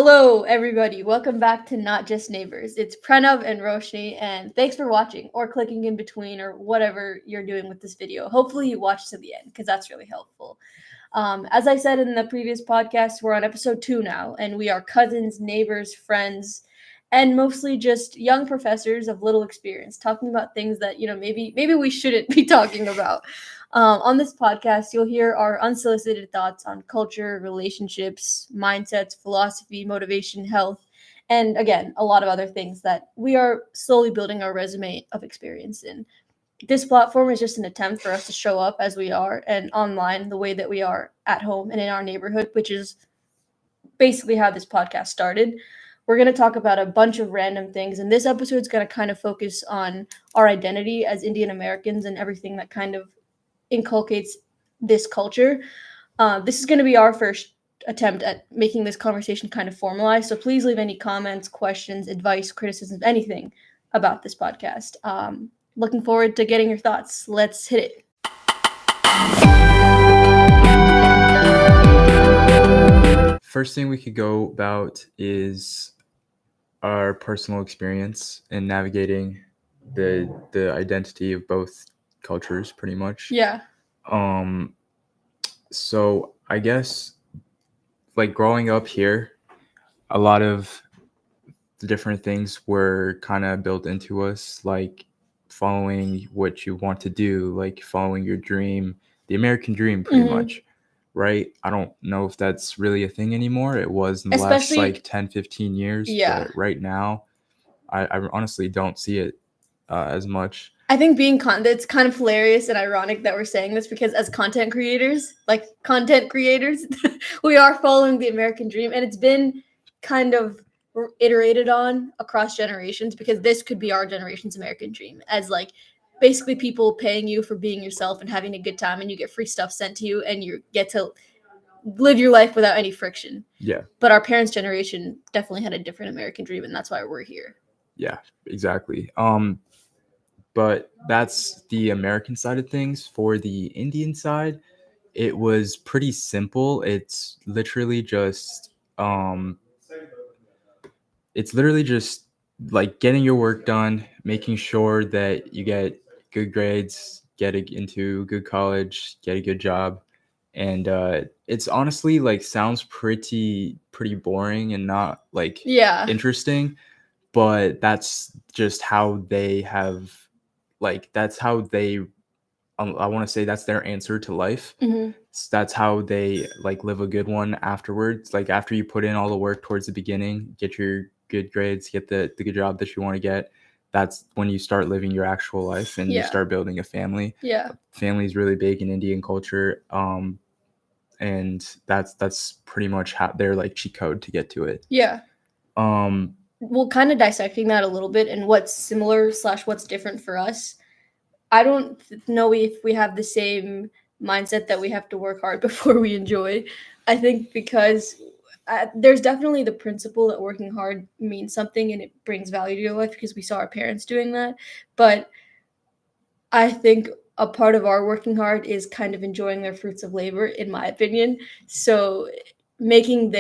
Hello, everybody. Welcome back to Not Just Neighbors. It's Pranav and Roshni, and thanks for watching or clicking in between or whatever you're doing with this video. Hopefully you watch to the end because that's really helpful. As I said in the previous podcast, we're on episode 2 now, and we are cousins, neighbors, friends, and mostly just young professors of little experience talking about things that, maybe we shouldn't be talking about. On this podcast, you'll hear our unsolicited thoughts on culture, relationships, mindsets, philosophy, motivation, health, and again, a lot of other things that we are slowly building our resume of experience in. This platform is just an attempt for us to show up as we are and online the way that we are at home and in our neighborhood, which is basically how this podcast started. We're going to talk about a bunch of random things, and this episode is going to kind of focus on our identity as Indian Americans and everything that kind of inculcates this culture. This is going to be our first attempt at making this conversation kind of formalized, so please leave any comments, questions, advice, criticisms, anything about this podcast. Looking forward to getting your thoughts. Let's hit it. First thing we could go about is our personal experience in navigating the identity of both cultures, pretty much. Yeah. So I guess, like, growing up here, a lot of the different things were kind of built into us, like following what you want to do, like following your dream, the American dream, pretty much. Right? I don't know if that's really a thing anymore. It was in the last like 10, 15 years. Yeah. But right now, I honestly don't see it as much. I think it's kind of hilarious and ironic that we're saying this because as content creators, we are following the American dream, and it's been kind of iterated on across generations because this could be our generation's American dream as like basically people paying you for being yourself and having a good time, and you get free stuff sent to you and you get to live your life without any friction. Yeah. But our parents' generation definitely had a different American dream, and that's why we're here. Yeah, exactly. But that's the American side of things. For the Indian side, it was pretty simple. It's literally just like getting your work done, making sure that you get good grades, get into good college, get a good job. And it's honestly like sounds pretty boring and not like interesting, but that's just how they have, like, that's how they I want to say that's their answer to life. That's how they like live a good one afterwards. Like after you put in all the work towards the beginning, get your good grades, get the good job that you want to get, that's when you start living your actual life and you start building a family. Family is really big in Indian culture, and that's pretty much how their like cheat code to get to it. Well, kind of dissecting that a little bit and what's similar / what's different for us. I don't know if we have the same mindset that we have to work hard before we enjoy. I think because there's definitely the principle that working hard means something and it brings value to your life because we saw our parents doing that. But I think a part of our working hard is kind of enjoying their fruits of labor, in my opinion. So making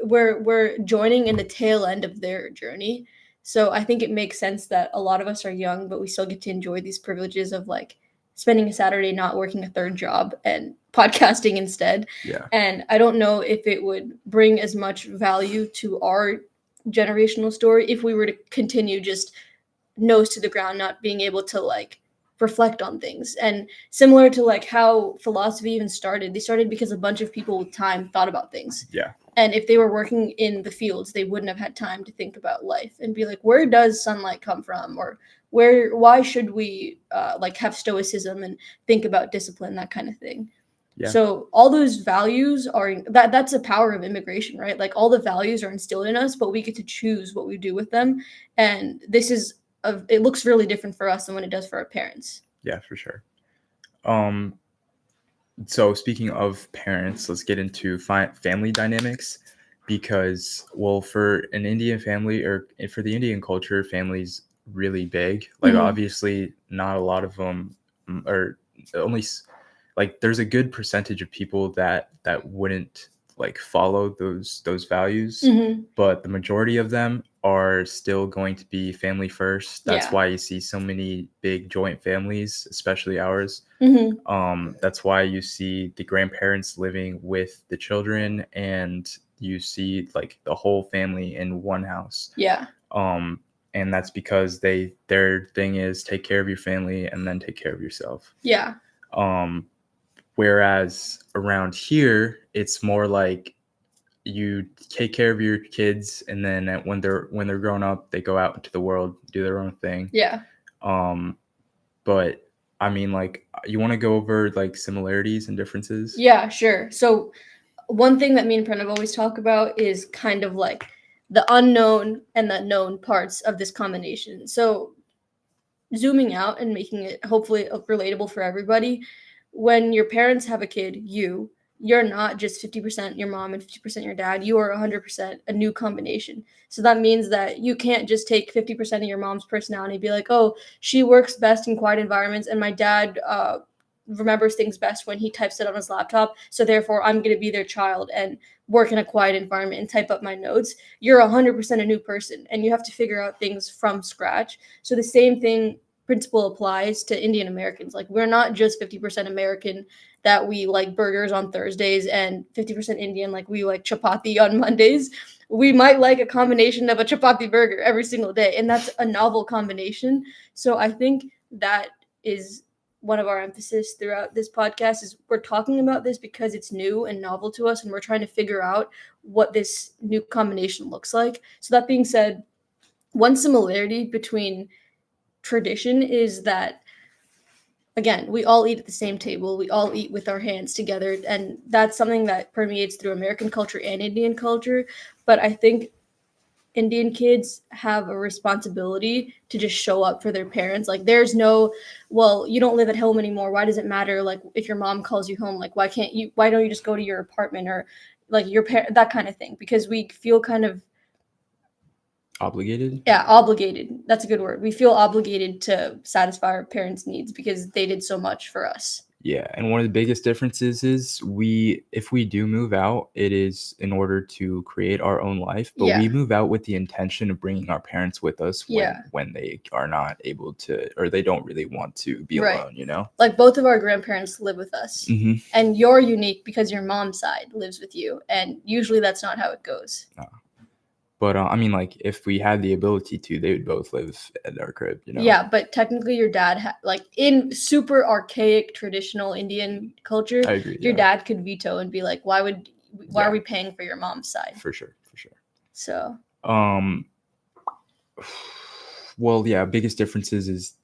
we're joining in the tail end of their journey. So I think it makes sense that a lot of us are young, but we still get to enjoy these privileges of like spending a Saturday not working a third job and podcasting instead. Yeah. And I don't know if it would bring as much value to our generational story if we were to continue just nose to the ground, not being able to like reflect on things. And similar to like how philosophy even started, they started because a bunch of people with time thought about things. Yeah. And if they were working in the fields, they wouldn't have had time to think about life and be like, where does sunlight come from? Or why should we like have stoicism and think about discipline, that kind of thing. Yeah. So all those values are that's the power of immigration, right? Like all the values are instilled in us, but we get to choose what we do with them. And this is it looks really different for us than when it does for our parents. Yeah, for sure. So speaking of parents, let's get into family dynamics, because, well, for an Indian family or for the Indian culture, family's really big. Like obviously not a lot of them are only like there's a good percentage of people that wouldn't like follow those values, Mm-hmm. but the majority of them are still going to be family first. That's Yeah. why you see so many big joint families, especially ours. Mm-hmm. That's why you see the grandparents living with the children, and you see like the whole family in one house. Yeah. And that's because their thing is take care of your family and then take care of yourself. Yeah. Whereas around here, it's more like you take care of your kids, and then when they're grown up, they go out into the world, do their own thing. Yeah. But I mean, like, you want to go over like similarities and differences? Yeah, sure. So one thing that me and Pranav always talk about is kind of like the unknown and the known parts of this combination. So zooming out and making it hopefully relatable for everybody, when your parents have a kid, you're not just 50% your mom and 50% your dad. You are 100% a new combination. So that means that you can't just take 50% of your mom's personality and be like, oh, she works best in quiet environments, and my dad remembers things best when he types it on his laptop. So therefore, I'm going to be their child and work in a quiet environment and type up my notes. You're 100% a new person, and you have to figure out things from scratch. So the same thing principle applies to Indian Americans. Like, we're not just 50% American that we like burgers on Thursdays and 50% Indian like we like chapati on Mondays. We might like a combination of a chapati burger every single day, and that's a novel combination. So I think that is one of our emphasis throughout this podcast, is we're talking about this because it's new and novel to us, and we're trying to figure out what this new combination looks like. So that being said, one similarity between tradition is that, again, we all eat at the same table, we all eat with our hands together, and that's something that permeates through American culture and Indian culture. But I think Indian kids have a responsibility to just show up for their parents. Like, there's no, well, you don't live at home anymore, why does it matter, like, if your mom calls you home, like, why don't you just go to your apartment, or like your parent, that kind of thing, because we feel kind of Obligated? Yeah, obligated. That's a good word. We feel obligated to satisfy our parents' needs because they did so much for us. Yeah, and one of the biggest differences is if we do move out, it is in order to create our own life, but we move out with the intention of bringing our parents with us when they are not able to, or they don't really want to be alone, you know? Like, both of our grandparents live with us, and you're unique because your mom's side lives with you, and usually that's not how it goes. But I mean, like, if we had the ability to, they would both live at our crib, you know? Yeah, but technically your dad, like, in super archaic traditional Indian culture, I agree, your dad could veto and be like, why are we paying for your mom's side? For sure. So well, yeah, biggest differences is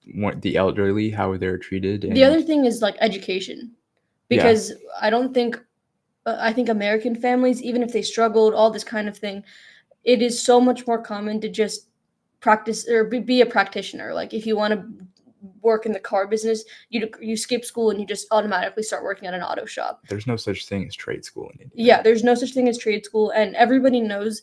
the elderly, how they're treated. And the other thing is like education, because I think American families, even if they struggled, all this kind of thing, it is so much more common to just practice or be a practitioner. Like, if you want to work in the car business, you skip school and you just automatically start working at an auto shop. There's no such thing as trade school in India. Yeah, there's no such thing as trade school, and everybody knows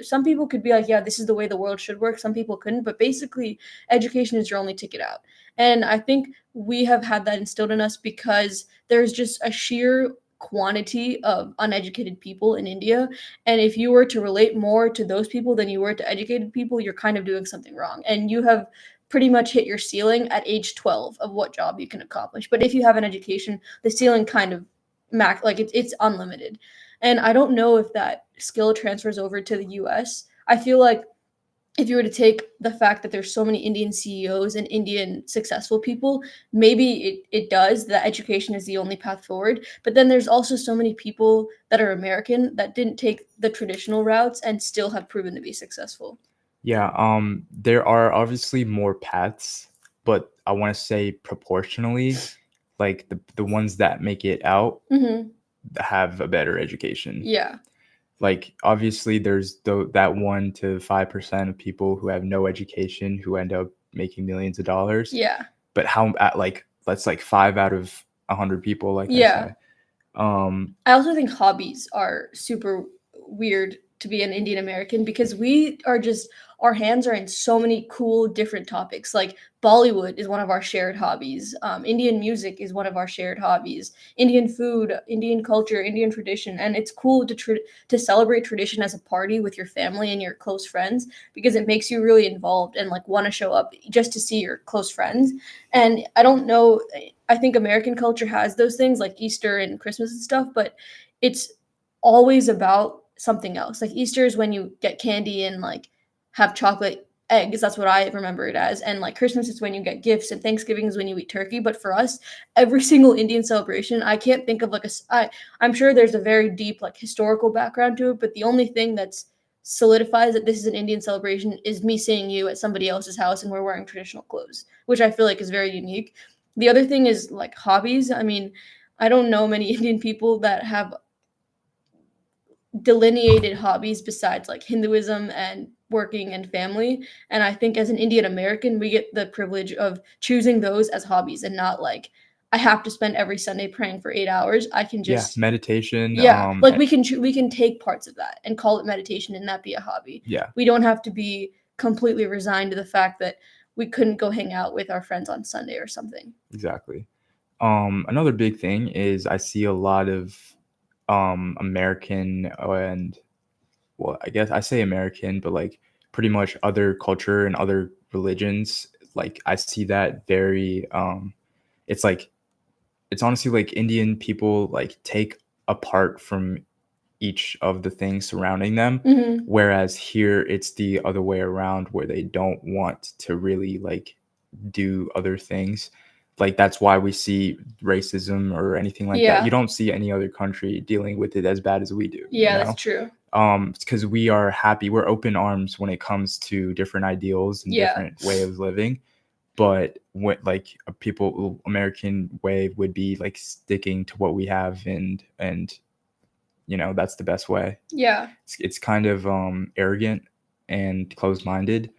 some people could be like, yeah, this is the way the world should work. Some people couldn't, but basically education is your only ticket out. And I think we have had that instilled in us because there's just a sheer quantity of uneducated people in India, and if you were to relate more to those people than you were to educated people, you're kind of doing something wrong, and you have pretty much hit your ceiling at age 12 of what job you can accomplish. But if you have an education, the ceiling kind of it's unlimited. And I don't know if that skill transfers over to the US. I feel like if you were to take the fact that there's so many Indian CEOs and Indian successful people, maybe it does, that education is the only path forward. But then there's also so many people that are American that didn't take the traditional routes and still have proven to be successful. Yeah, there are obviously more paths, but I want to say proportionally, like the ones that make it out have a better education. Yeah. Like, obviously there's that 1 to 5% of people who have no education who end up making millions of dollars. Yeah. But that's like 5 out of 100 people, like I say. I also think hobbies are super weird to be an Indian American because we are just, our hands are in so many cool different topics. Like Bollywood is one of our shared hobbies. Indian music is one of our shared hobbies. Indian food, Indian culture, Indian tradition, and it's cool to celebrate tradition as a party with your family and your close friends because it makes you really involved and like want to show up just to see your close friends. And I don't know, I think American culture has those things like Easter and Christmas and stuff, but it's always about something else. Like Easter is when you get candy and like have chocolate eggs. That's what I remember it as. And like Christmas is when you get gifts, and Thanksgiving is when you eat turkey. But for us, every single Indian celebration, I can't think of like I'm sure there's a very deep like historical background to it, but the only thing that's solidifies that this is an Indian celebration is me seeing you at somebody else's house and we're wearing traditional clothes, which I feel like is very unique. The other thing is like hobbies. I mean, I don't know many Indian people that have delineated hobbies besides like Hinduism and working and family. And I think as an Indian American, we get the privilege of choosing those as hobbies and not like, I have to spend every Sunday praying for 8 hours. I can just meditation. like we can take parts of that and call it meditation and that be a hobby. Yeah, we don't have to be completely resigned to the fact that we couldn't go hang out with our friends on Sunday or something. exactly. Another big thing is I see a lot of American and, well, I guess I say American, but like pretty much other culture and other religions. Like I see that very it's like, it's honestly like Indian people like take apart from each of the things surrounding them, whereas here it's the other way around where they don't want to really like do other things. Like that's why we see racism or anything like that. You don't see any other country dealing with it as bad as we do. That's true. Because we are happy, we're open arms when it comes to different ideals and different way of living. But what like people American way would be like sticking to what we have, and that's the best way. It's kind of arrogant and closed-minded.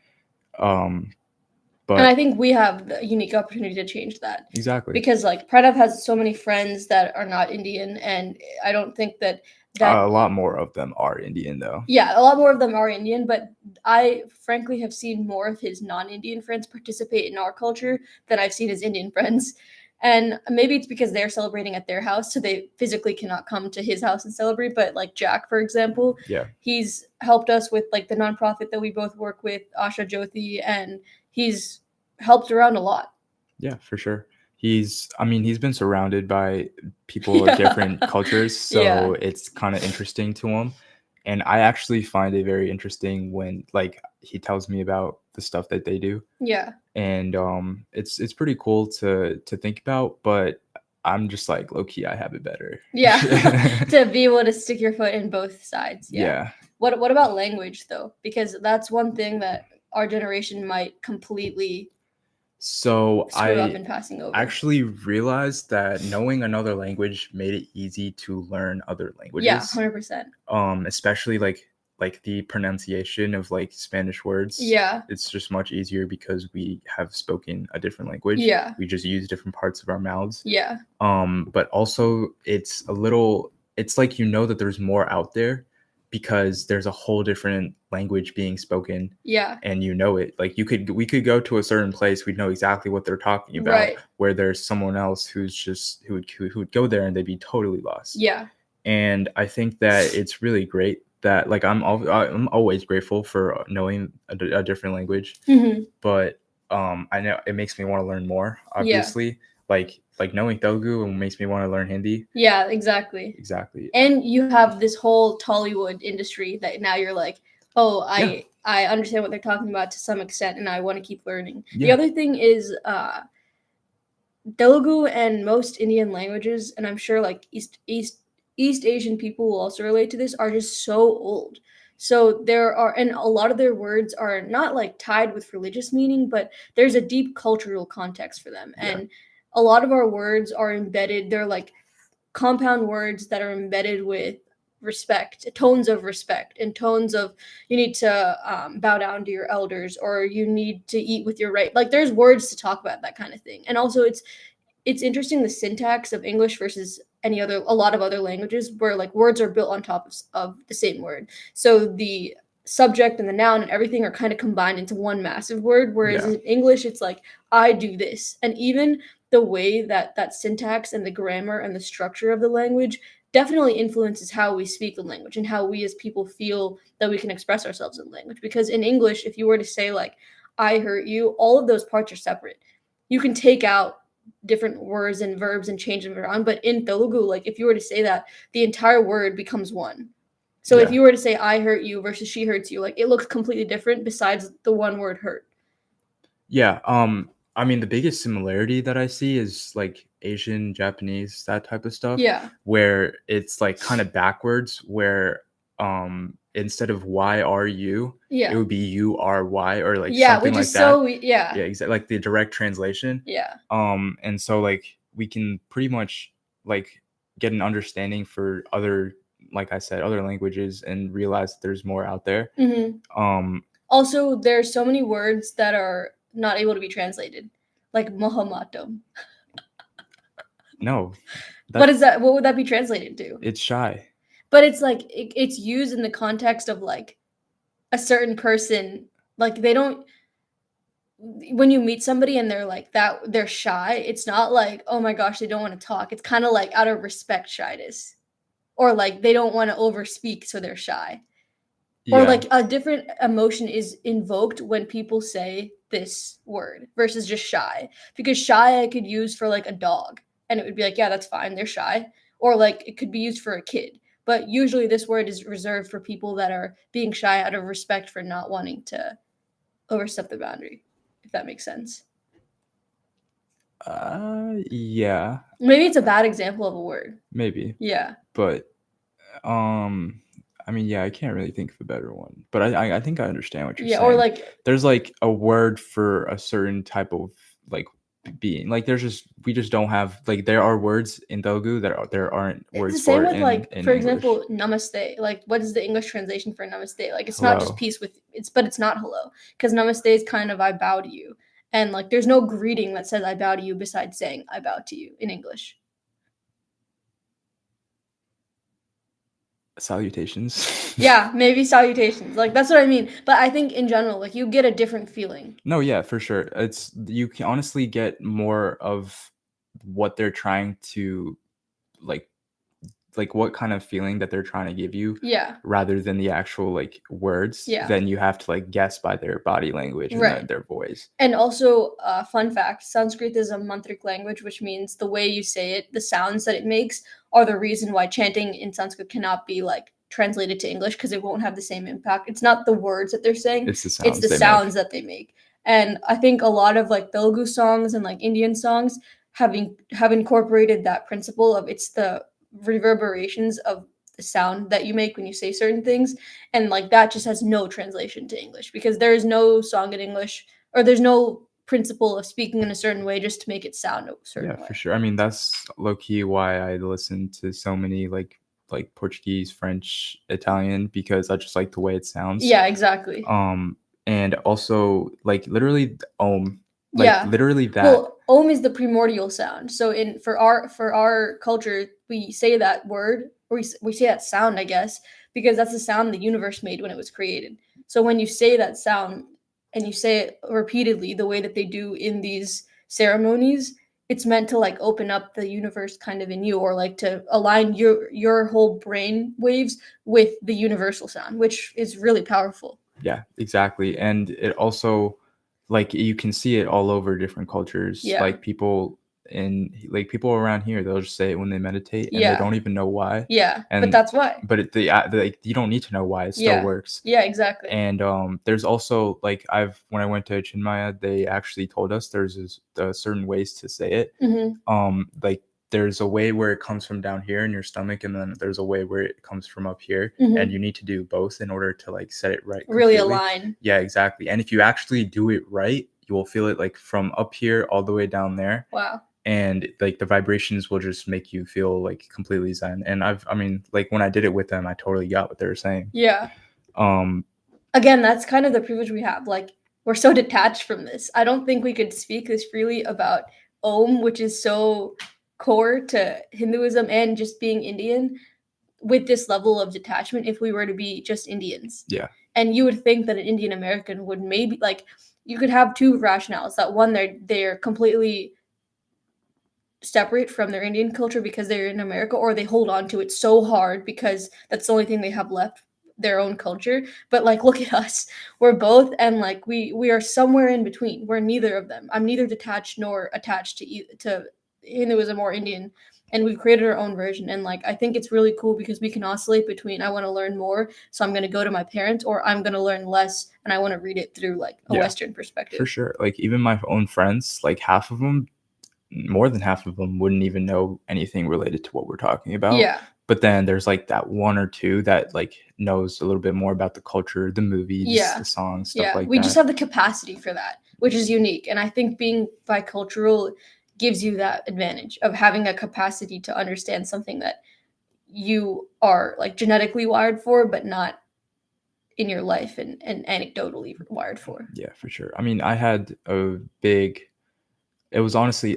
But and I think we have the unique opportunity to change that. Exactly. Because like Pranav has so many friends that are not Indian, and I don't think that a lot more of them are Indian though. Yeah, a lot more of them are Indian, but I frankly have seen more of his non-Indian friends participate in our culture than I've seen his Indian friends. And maybe it's because they're celebrating at their house, so they physically cannot come to his house and celebrate. But like Jack, for example, he's helped us with like the nonprofit that we both work with, Asha Jyoti, and he's helped around a lot. Yeah, for sure. He's been surrounded by people of different cultures, so it's kind of interesting to him. And I actually find it very interesting when like he tells me about the stuff that they do. And it's pretty cool to think about, but I'm just like, low key, I have it better. To be able to stick your foot in both sides. What about language though? Because that's one thing that our generation might completely screw up in passing over. Actually realized that knowing another language made it easy to learn other languages. 100%. Especially like the pronunciation of like Spanish words. It's just much easier because we have spoken a different language. We just use different parts of our mouths. But also it's like that there's more out there because there's a whole different language being spoken. And it. Like we could go to a certain place, we'd know exactly what they're talking about. Where there's someone else who would go there and they'd be totally lost. And I think that it's really great that like I'm always grateful for knowing a different language. But I know it makes me want to learn more, obviously. Like knowing Telugu makes me want to learn Hindi. Exactly. And you have this whole Tollywood industry that now you're like, oh, I understand what they're talking about to some extent, and I want to keep learning. The other thing is Telugu and most Indian languages, and I'm sure like East Asian people will also relate to this, are just so old. So and a lot of their words are not like tied with religious meaning, but there's a deep cultural context for them. And a lot of our words are embedded, they're like compound words that are embedded with respect, tones of respect, and tones of you need to bow down to your elders, or you need to eat with your right. Like there's words to talk about that kind of thing. And also it's interesting the syntax of English versus a lot of other languages where like words are built on top of the same word. So the subject and the noun and everything are kind of combined into one massive word, whereas in English it's like I do this. And even the way that syntax and the grammar and the structure of the language definitely influences how we speak the language and how we as people feel that we can express ourselves in language. Because in English, if you were to say like I hurt you, all of those parts are separate. You can take out different words and verbs and change them around, but in Telugu, like if you were to say that, the entire word becomes one. So if you were to say I hurt you versus she hurts you, like it looks completely different besides the one word hurt. Yeah. I mean, the biggest similarity that I see is like Asian, Japanese, that type of stuff. Yeah. Where it's like kind of backwards, where instead of why are you, it would be you are why, or like something like that. Yeah, exactly. Like the direct translation. Yeah. And so like we can pretty much like get an understanding for other, like I said, other languages and realize that there's more out there. Also, there's so many words that are not able to be translated, like Mohammatum. No. What is that? What would that be translated to? It's shy. But it's like it's used in the context of like a certain person. Like they don't. When you meet somebody and they're like that, they're shy. It's not like oh my gosh, they don't want to talk. It's kind of like out of respect shyness, or like they don't want to overspeak, so they're shy. Or like a different emotion is invoked when people say this word versus just shy. Because shy I could use for like a dog and it would be like, yeah, that's fine, they're shy. Or like it could be used for a kid. But usually this word is reserved for people that are being shy out of respect for not wanting to overstep the boundary, if that makes sense. Yeah. Maybe it's a bad example of a word. Maybe. Yeah. But I mean, yeah, I can't really think of a better one, but I think I understand what you're saying. Or like there's like a word for a certain type of like being. Like we just don't have like there are words in Telugu that there aren't words it's the same for with like in for English. example namaste. Like what is the English translation for namaste? Like it's not just peace with but it's not hello, because namaste is kind of I bow to you, and like there's no greeting that says I bow to you besides saying I bow to you in English. Salutations. Yeah, maybe salutations. Like that's what I mean. But I think in general, like you get a different feeling. No, yeah, for sure. You can honestly get more of what they're trying to like what kind of feeling that they're trying to give you, rather than the actual like words. Then you have to like guess by their body language and their voice. And also, fun fact: Sanskrit is a mantric language, which means the way you say it, the sounds that it makes, are the reason why chanting in Sanskrit cannot be like translated to English, because it won't have the same impact. It's not the words that they're saying; it's the sounds that they make. And I think a lot of like Telugu songs and like Indian songs have incorporated that principle of it's the reverberations of the sound that you make when you say certain things, and like that just has no translation to English, because there is no song in English, or there's no principle of speaking in a certain way just to make it sound a certain way. Yeah, for sure. I mean, that's low-key why I listen to so many like Portuguese, French, Italian, because I just like the way it sounds. Yeah, exactly. And also like literally like literally that. Well, Om is the primordial sound. So for our culture, we say that word, or we say that sound, I guess, because that's the sound the universe made when it was created. So when you say that sound and you say it repeatedly the way that they do in these ceremonies, it's meant to like open up the universe kind of in you, or like to align your whole brain waves with the universal sound, which is really powerful. Yeah, exactly. And it also like you can see it all over different cultures. Like people around here, they'll just say it when they meditate and they don't even know why. But that's why. But you don't need to know why. It still works. Yeah, exactly. And there's also like when I went to Chinmaya, they actually told us there's certain ways to say it. Like there's a way where it comes from down here in your stomach, and then there's a way where it comes from up here, and you need to do both in order to like set it right completely. Really align. Yeah, exactly. And if you actually do it right, you will feel it like from up here all the way down there. Wow. And like the vibrations will just make you feel like completely zen. And I mean like when I did it with them, I totally got what they were saying. Yeah. Again, that's kind of the privilege we have. Like we're so detached from this. I don't think we could speak this freely about Om, which is so core to Hinduism and just being Indian with this level of detachment if we were to be just Indians. Yeah. And you would think that an Indian American would maybe, like, you could have two rationales. That one, they're completely separate from their Indian culture because they're in America, or they hold on to it so hard because that's the only thing they have left, their own culture. But like, look at us, we're both, and like we are somewhere in between. We're neither of them. I'm neither detached nor attached to Hinduism or Indian, and we've created our own version. And like, I think it's really cool because we can oscillate between, I want to learn more, so I'm going to go to my parents, or I'm going to learn less and I want to read it through like a Western perspective. For sure. Like, even my own friends, like more than half of them wouldn't even know anything related to what we're talking about. Yeah. But then there's like that one or two that like knows a little bit more about the culture, the movies, the songs, stuff like that. We just have the capacity for that, which is unique. And I think being bicultural gives you that advantage of having a capacity to understand something that you are like genetically wired for, but not in your life and anecdotally wired for. Yeah, for sure. I mean, I was honestly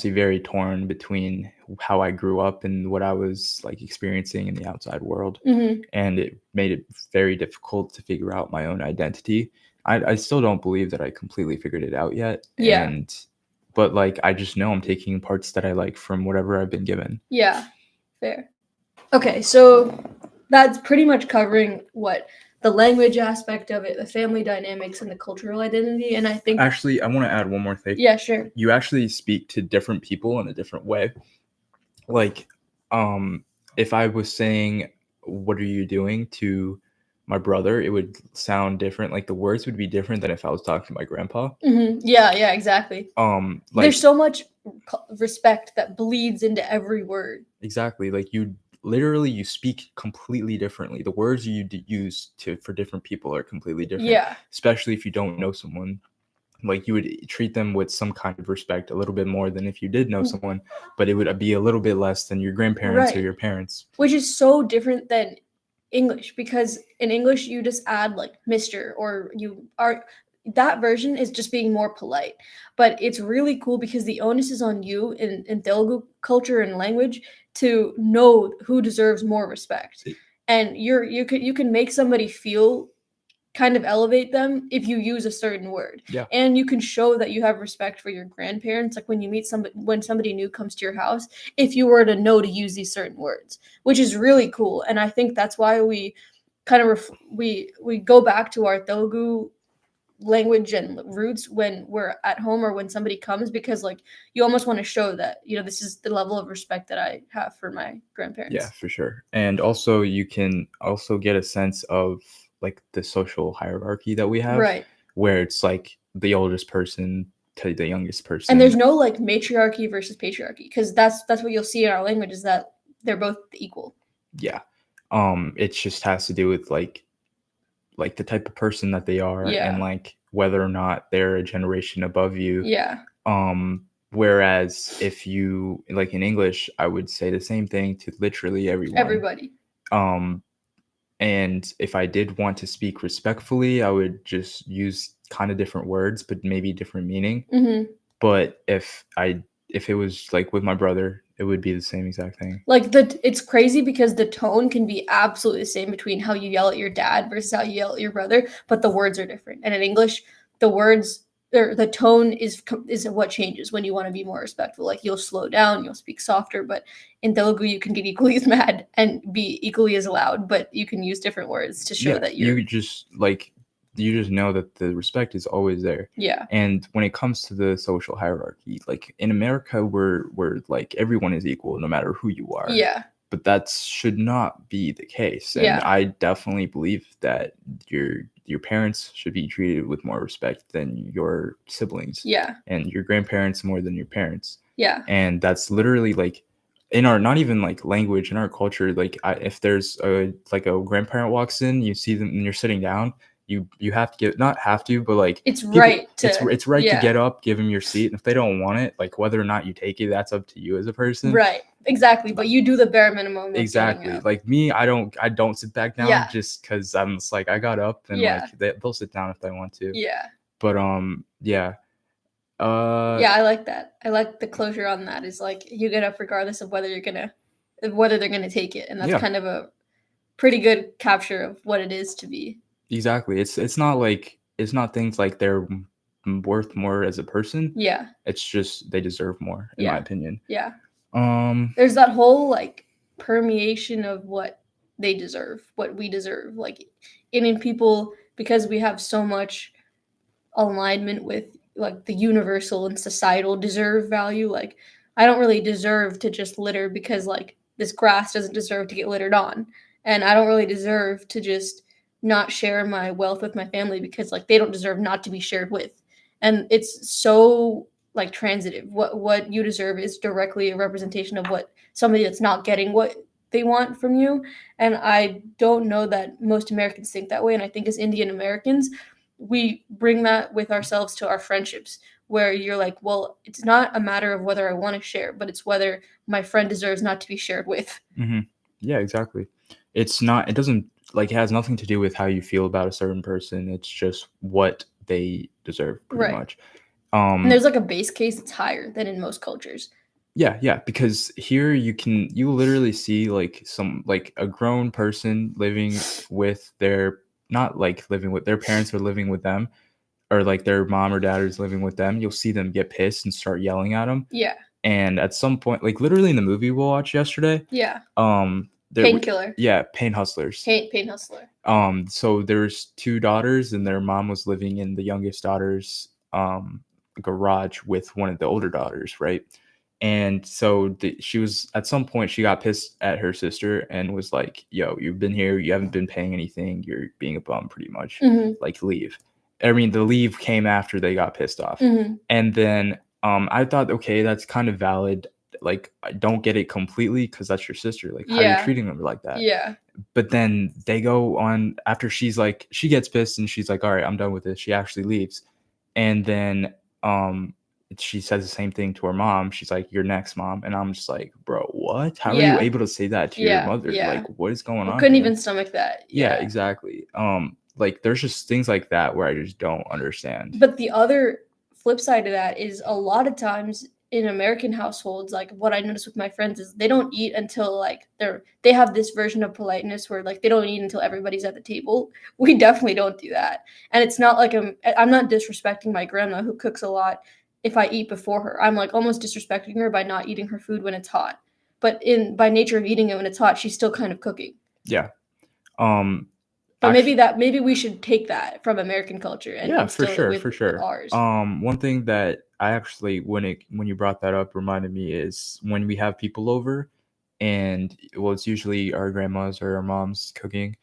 very torn between how I grew up and what I was like experiencing in the outside world. Mm-hmm. And it made it very difficult to figure out my own identity. I still don't believe that I completely figured it out yet. Yeah. But like, I just know I'm taking parts that I like from whatever I've been given. Yeah, fair. Okay, so that's pretty much covering what the language aspect of it, the family dynamics, and the cultural identity. And I think actually, I want to add one more thing. Yeah, sure. You actually speak to different people in a different way. Like, if I was saying, "What are you doing?" to my brother, it would sound different. Like, the words would be different than if I was talking to my grandpa. Mm-hmm. Yeah, exactly. Like, there's so much respect that bleeds into every word. Exactly. Like, you speak completely differently. The words you use for different people are completely different. Yeah. Especially if you don't know someone. Like, you would treat them with some kind of respect a little bit more than if you did know someone, but it would be a little bit less than your grandparents or your parents. Which is so different than English, because in English you just add like Mr. or you are, that version is just being more polite. But it's really cool because the onus is on you in Telugu culture and language to know who deserves more respect. And you can make somebody feel kind of elevate them if you use a certain word. Yeah. And you can show that you have respect for your grandparents, like when you meet somebody, when somebody new comes to your house, if you were to know to use these certain words, which is really cool. And I think that's why we kind of we go back to our Telugu language and roots when we're at home or when somebody comes, because like you almost want to show that, you know, this is the level of respect that I have for my grandparents. Yeah, for sure. And also, you can also get a sense of like the social hierarchy that we have, right, where it's like the oldest person to the youngest person, and there's no like matriarchy versus patriarchy, because that's what you'll see in our language, is that they're both equal. Yeah. It just has to do with like the type of person that they are, and like whether or not they're a generation above you. Yeah. Whereas if you, like in English, I would say the same thing to literally everybody. And if I did want to speak respectfully, I would just use kind of different words, but maybe different meaning. Mm-hmm. But if it was like with my brother, it would be the same exact thing. Like it's crazy because the tone can be absolutely the same between how you yell at your dad versus how you yell at your brother, but the words are different. And in English, the words or the tone is what changes when you want to be more respectful. Like you'll slow down, you'll speak softer, but in Telugu you can get equally as mad and be equally as loud, but you can use different words to show that you just know that the respect is always there. Yeah. And when it comes to the social hierarchy, like in America, we're like everyone is equal no matter who you are. Yeah. But that should not be the case. And I definitely believe that your parents should be treated with more respect than your siblings. Yeah. And your grandparents more than your parents. Yeah. And that's literally like in our, not even like language, in our culture, like if there's a grandparent walks in, you see them and you're sitting down, you have to get, not have to, but like it's right to get up, give them your seat. And if they don't want it, like whether or not you take it, that's up to you as a person. Right. Exactly. But you do the bare minimum. Exactly. Like me, I don't sit back down just because I'm just like, I got up, and like they'll sit down if they want to. Yeah. But yeah. Yeah, I like that. I like the closure on that. Is like you get up regardless of whether they're gonna take it, and that's kind of a pretty good capture of what it is to be. Exactly. It's not like it's not things like they're worth more as a person. Yeah. It's just they deserve more, in my opinion. Yeah. There's that whole like permeation of what they deserve, what we deserve. Like Indian people, because we have so much alignment with like the universal and societal deserve value. Like I don't really deserve to just litter because like this grass doesn't deserve to get littered on, and I don't really deserve to just not share my wealth with my family because like they don't deserve not to be shared with. And it's so like transitive. What you deserve is directly a representation of what somebody that's not getting what they want from you. And I don't know that most Americans think that way. And I think as Indian Americans, we bring that with ourselves to our friendships, where you're like, well, it's not a matter of whether I want to share, but it's whether my friend deserves not to be shared with. Mm-hmm. Yeah, exactly. It doesn't like, it has nothing to do with how you feel about a certain person. It's just what they deserve, pretty much. And there's like a base case that's higher than in most cultures. Yeah, because here you literally see like a grown person living with not like living with their parents, are living with them, or like their mom or dad is living with them. You'll see them get pissed and start yelling at them. Yeah. And at some point, like literally in the movie we'll watch yesterday. Yeah. Painkiller. Yeah, Pain Hustlers. Pain Hustler. So there's two daughters, and their mom was living in the youngest daughter's garage with one of the older daughters, right? And so she was, at some point, she got pissed at her sister and was like, yo, you've been here, you haven't been paying anything, you're being a bum, pretty much. Like, leave. I mean, the leave came after they got pissed off. And then I thought, okay, that's kind of valid. Like, I don't get it completely because that's your sister. Like, how are you treating them like that? Yeah. But then they go on, after she gets pissed and she's like, all right, I'm done with this. She actually leaves. And then she says the same thing to her mom. She's like, you're next, mom. And I'm just like, bro, what? How are you able to say that to your mother? Like, what is going on? Couldn't even stomach that. Yeah, exactly. Like, there's just things like that where I just don't understand. But the other flip side of that is a lot of times in American households, like what I notice with my friends is they don't eat until like they have this version of politeness where like they don't eat until everybody's at the table. We definitely don't do that. And it's not like I'm not disrespecting my grandma who cooks a lot if I eat before her. I'm like almost disrespecting her by not eating her food when it's hot. But by nature of eating it when it's hot, she's still kind of cooking. Yeah. But maybe we should take that from American culture and for sure. Ours. One thing that I actually, when you brought that up, reminded me is when we have people over, and well, it's usually our grandmas or our moms cooking,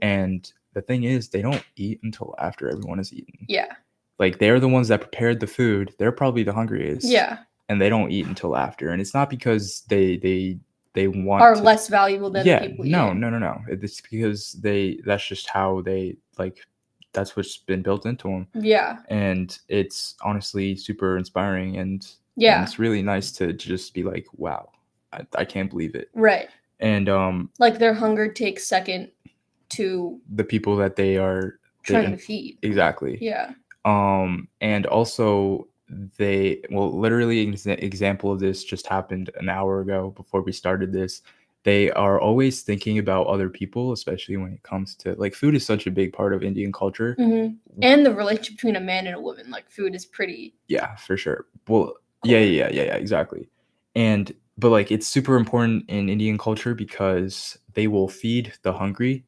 and the thing is, they don't eat until after everyone has eaten. Yeah. Like, they're the ones that prepared the food. They're probably the hungriest. Yeah. And they don't eat until after, and it's not because they are less valuable than the people. No. It's because that's just how they, like, that's what's been built into them. Yeah. And it's honestly super inspiring, and it's really nice to just be like, wow, I can't believe it. Right. And like their hunger takes second to the people that they are trying to feed. Exactly. Yeah. And also, literally an example of this just happened an hour ago before we started this. They are always thinking about other people, especially when it comes to, like, food is such a big part of Indian culture. And the relationship between a man and a woman, like, food is pretty. Yeah, for sure. Well, cool. Yeah, exactly. But like, it's super important in Indian culture because they will feed the hungry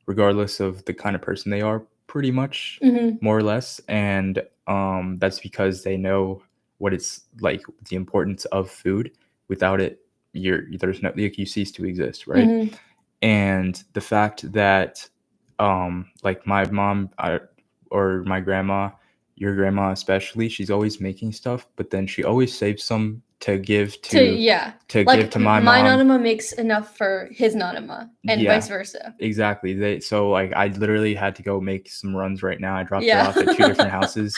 regardless of the kind of person they are, pretty much, more or less. And that's because they know what it's like, the importance of food. Without it, you cease to exist, right? And the fact that like my mom or my grandma, your grandma especially, she's always making stuff, but then she always saves some to give to give to my mom. My nanama makes enough for his nanama, and vice versa. Exactly. Like, I literally had to go make some runs right now. I dropped her off at 2 different houses.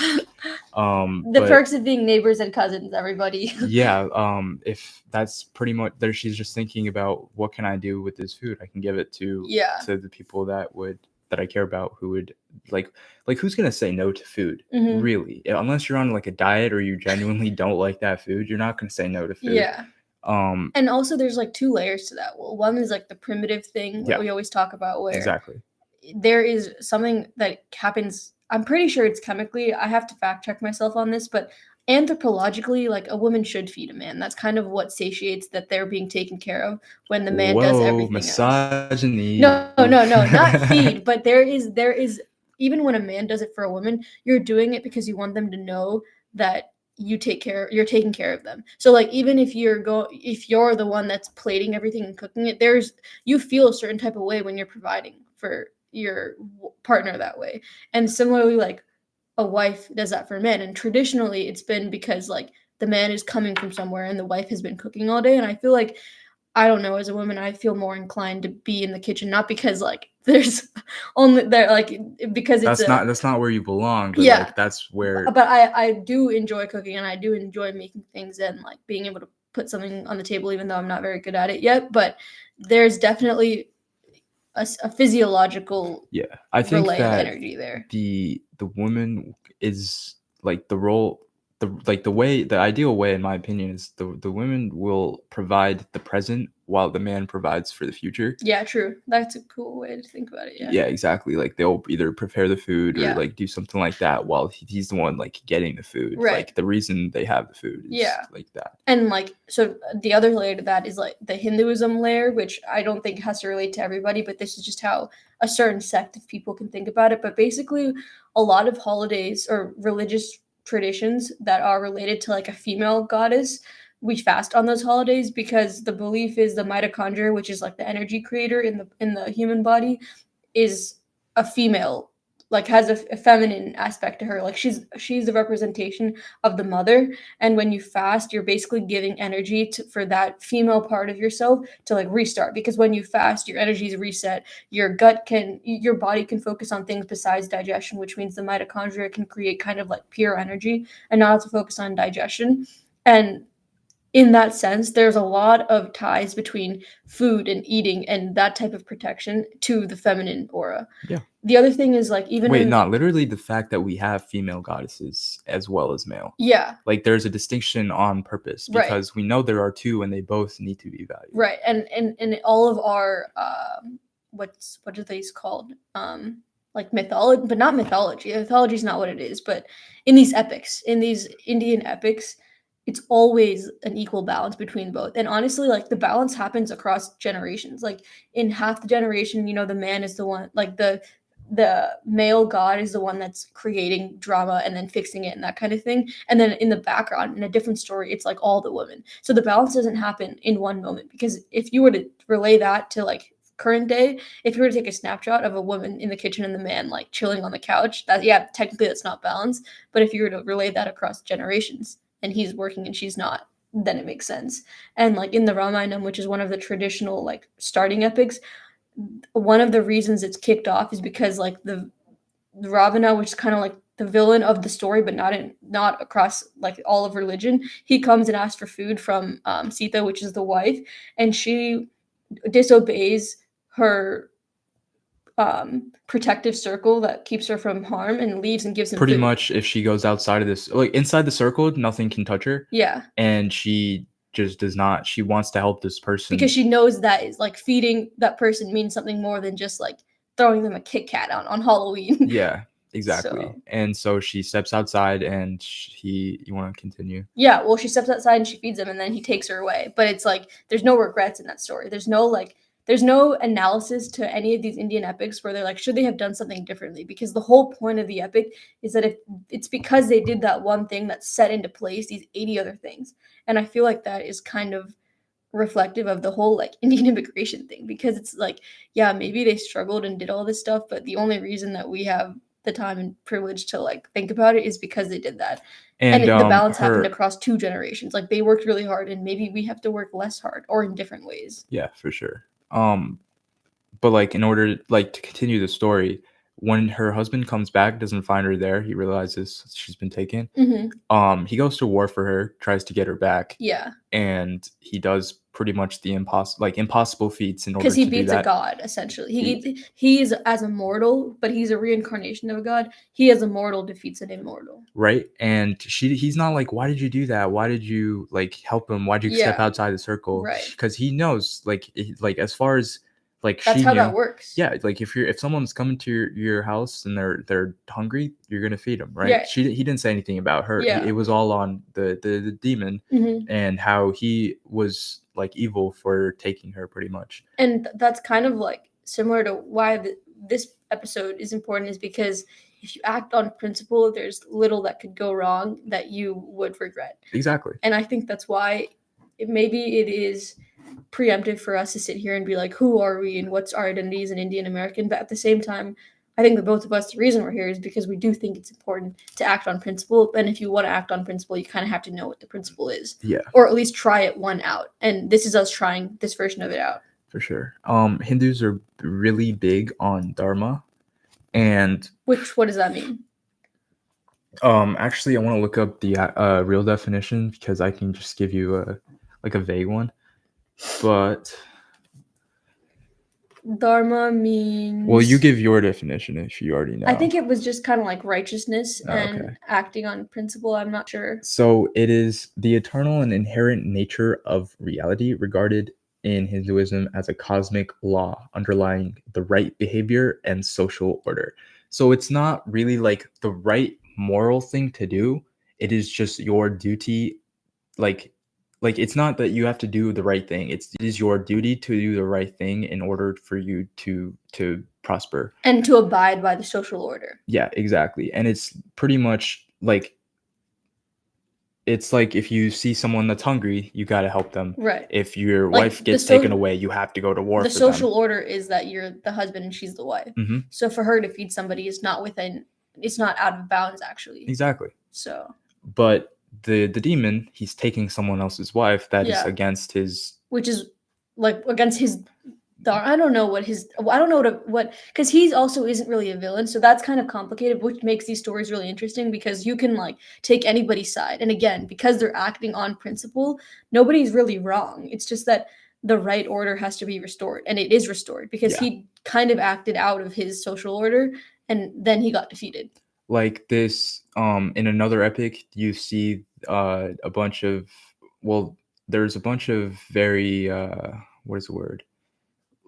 The perks of being neighbors and cousins, everybody. If that's pretty much she's just thinking about, what can I do with this food? I can give it to the people that would that I care about who would like who's gonna say no to food? Mhm. Really? Unless you're on like a diet or you genuinely don't like that food, you're not gonna say no to food. Yeah. And also there's like two layers to that. Well, one is like the primitive thing that Yeah. we always talk about where Exactly. there is something that happens. I'm pretty sure it's chemically. I have to fact check myself on this, but anthropologically, like a woman should feed a man. That's kind of what satiates that they're being taken care of when the man does Whoa, everything else. misogyny. No, not feed, but there is even when a man does it for a woman, you're doing it because you want them to know that you're taking care of them. So like even if you're the one that's plating everything and cooking it, you feel a certain type of way when you're providing for your partner that way. And similarly, like a wife does that for men, and traditionally it's been because like the man is coming from somewhere and the wife has been cooking all day. And I feel like, I don't know, as a woman, I feel more inclined to be in the kitchen, not because like there's only there like because it's that's not where you belong, but Yeah. like that's where. But I do enjoy cooking, and I do enjoy making things and like being able to put something on the table, even though I'm not very good at it yet. But there's definitely a physiological I think relay of that energy there. the woman is like the role, the ideal way in my opinion is the women will provide the present while the man provides for the future. Yeah, true. That's a cool way to think about it. Yeah, exactly. Like they'll either prepare the food or Yeah. like do something like that while he's the one like getting the food. Right. Like the reason they have the food is like that. And like, so the other layer to that is like the Hinduism layer, which I don't think has to relate to everybody, but this is just how a certain sect of people can think about it. But basically, a lot of holidays or religious traditions that are related to like a female goddess, we fast on those holidays because the belief is the mitochondria, which is like the energy creator in the human body, is a female, like has a feminine aspect to her. Like she's the representation of the mother, and when you fast, you're basically giving energy for that female part of yourself to like restart, because when you fast, your energy is reset. Your body can focus on things besides digestion, which means the mitochondria can create kind of like pure energy and not have to focus on digestion. And in that sense, there's a lot of ties between food and eating and that type of protection to the feminine aura. Yeah. The other thing is like not literally the fact that we have female goddesses as well as male. Yeah. Like there's a distinction on purpose because we know there are two and they both need to be valued. Right. And all of our what are these called? Like mythology, but not mythology. Mythology is not what it is, but in these epics, in these Indian epics, it's always an equal balance between both. And honestly, like the balance happens across generations. Like in half the generation, the man is the one, like the male god is the one that's creating drama and then fixing it and that kind of thing. And then in the background, in a different story, it's like all the women. So the balance doesn't happen in one moment, because if you were to relay that to like current day, if you were to take a snapshot of a woman in the kitchen and the man like chilling on the couch, technically that's not balance. But if you were to relay that across generations, and he's working and she's not, then it makes sense. And like in the Ramayana, which is one of the traditional like starting epics, one of the reasons it's kicked off is because like the Ravana, which is kind of like the villain of the story, but not across like all of religion, he comes and asks for food from Sita, which is the wife, and she disobeys her protective circle that keeps her from harm and leaves and gives him pretty food. Much if she goes outside of this, like inside the circle, nothing can touch her. Yeah. And she just does not, she wants to help this person because she knows that is like feeding that person means something more than just like throwing them a Kit Kat on Halloween. Yeah, exactly. And so she steps outside and you want to continue? Yeah, well, she steps outside and she feeds him and then he takes her away. But it's like there's no regrets in that story. There's no analysis to any of these Indian epics where they're like, should they have done something differently? Because the whole point of the epic is that if it's because they did that one thing that set into place these 80 other things. And I feel like that is kind of reflective of the whole like Indian immigration thing, because it's like, yeah, maybe they struggled and did all this stuff, but the only reason that we have the time and privilege to like think about it is because they did that. And the balance happened across 2 generations. Like they worked really hard, and maybe we have to work less hard or in different ways. Yeah, for sure. But like in order like to continue the story, when her husband comes back, doesn't find her there, he realizes she's been taken. Mm-hmm. He goes to war for her, tries to get her back, Yeah, and he does pretty much the impossible feats in order because he to do beats a that. god essentially. He is as a mortal, but he's a reincarnation of a god. He as a mortal defeats an immortal. Right, and he's not like, why did you do that? Why did you like help him? Why did you step Yeah, outside the circle? right. Because he knows, like, like as far as like That's she how knew, that works. yeah, like if someone's coming to your house and they're hungry, you're gonna feed them, right? Yeah. He didn't say anything about her. Yeah. It was all on the demon Mm-hmm. and how he was like evil for taking her, pretty much. And that's kind of like similar to why this episode is important, is because if you act on principle, there's little that could go wrong that you would regret. Exactly. And I think that's why maybe it is preemptive for us to sit here and be like, who are we and what's our identity as an Indian American? But at the same time, I think that both of us, the reason we're here is because we do think it's important to act on principle. And if you want to act on principle, you kind of have to know what the principle is. Yeah. Or at least try it one out. And this is us trying this version of it out. For sure. Hindus are really big on Dharma. And what does that mean? Actually, I want to look up the real definition because I can just give you a vague one. But Dharma means... Well, you give your definition if you already know. I think it was just kind of like righteousness and acting on principle. I'm not sure. So it is the eternal and inherent nature of reality, regarded in Hinduism as a cosmic law underlying the right behavior and social order. So it's not really like the right moral thing to do. It is just your duty. Like it's not that you have to do the right thing. It is your duty to do the right thing in order for you to prosper and to abide by the social order. Yeah, exactly. And it's pretty much like, it's like if you see someone that's hungry, you got to help them. Right. If your wife gets taken away, you have to go to war for them. The social order is that you're the husband and she's the wife. Mm-hmm. So for her to feed somebody is not it's not out of bounds, actually. Exactly. So. But the demon, he's taking someone else's wife. That is against his. Which is like against his. I don't know what because he also isn't really a villain, so that's kind of complicated, which makes these stories really interesting because you can like take anybody's side, and again, because they're acting on principle, nobody's really wrong. It's just that the right order has to be restored, and it is restored because he kind of acted out of his social order, and then he got defeated. Like this, in another epic, you see a bunch of there's a bunch of very what is the word?